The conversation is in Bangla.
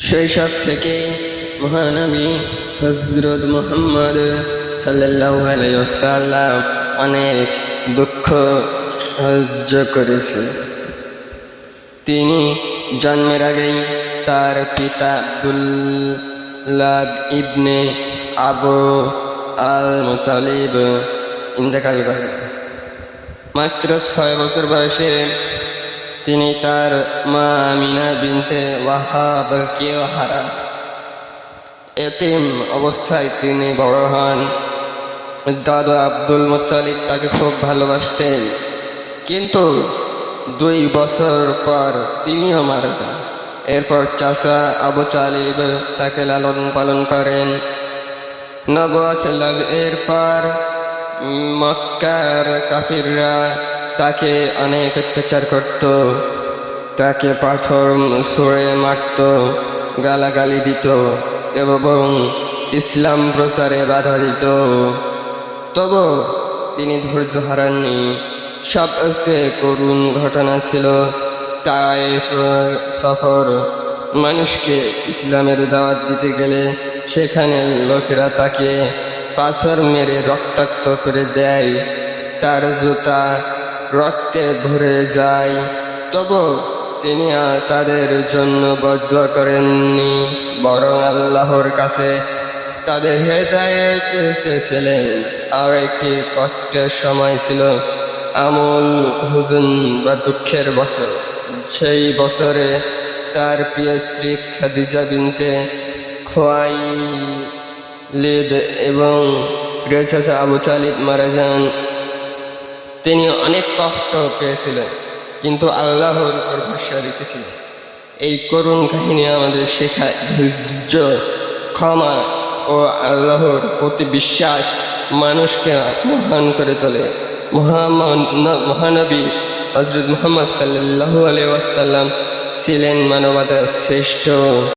শৈশব থেকে মহানবী হযরত মুহাম্মদ সাল্লাল্লাহু আলাইহি ওয়াসাল্লাম অনেক দুঃখ সহ্য করেছে। তিনি জন্মের আগেই তার পিতা আব্দুল্লাহ ইবনে আবু আল মুতালিব ইন্তেকাল করেন। মাত্র 6 বছর বয়সে তিনি তার মা আমিনা বিনতে ওয়াহাবকেও হারান। এতিম অবস্থায় তিনি বড় হন। দাদা আব্দুল মুত্তালিব তাকে খুব ভালোবাসতেন, কিন্তু 2 বছর পর তিনিও মারা যান। এরপর চাচা আবু তালিব তাকে লালন পালন করেন। নবুয়ত লাভের পর মক্কার কাফিররা তাকে অনেক অত্যাচার করত, তাকে পাথর ছুঁড়ে মারত, গালাগালি দিত এবং ইসলাম প্রচারে বাধা দিত। তবু তিনি ধৈর্য হারাননি। সবচেয়ে করুণ ঘটনা ছিল তায়েফ সফর। মানুষকে ইসলামের দাওয়াত দিতে গেলে সেখানে লোকেরা তাকে পাথর মেরে রক্তাক্ত করে দেয়, তার জুতা রক্তে ভরে যায়। তবু তিনি তাদের জন্য বদদুয়া করেননি, বরং আল্লাহর কাছে তাদের হেদায়েত চেয়েছিলেন। আর একটি কষ্টের সময় ছিল আমুল হুজুন বা দুঃখের বছর। সেই বছরে তার প্রিয় স্ত্রী খাদিজা বিনতে খুয়াইলিদ এবং প্রিয় চাচা আবু তালিব মারা যান। তিনি অনেক কষ্ট পেয়েছিলেন, কিন্তু আল্লাহর উপর ভরসা রেখেছিলেন। এই করুণ কাহিনী আমাদের শেখায় ধৈর্য, ক্ষমা ও আল্লাহর প্রতি বিশ্বাস মানুষকে মহান করে তোলে। মহানবী হযরত মুহাম্মদ সাল্লাল্লাহু আলাইহি ওয়াসাল্লাম ছিলেন মানবতার শ্রেষ্ঠ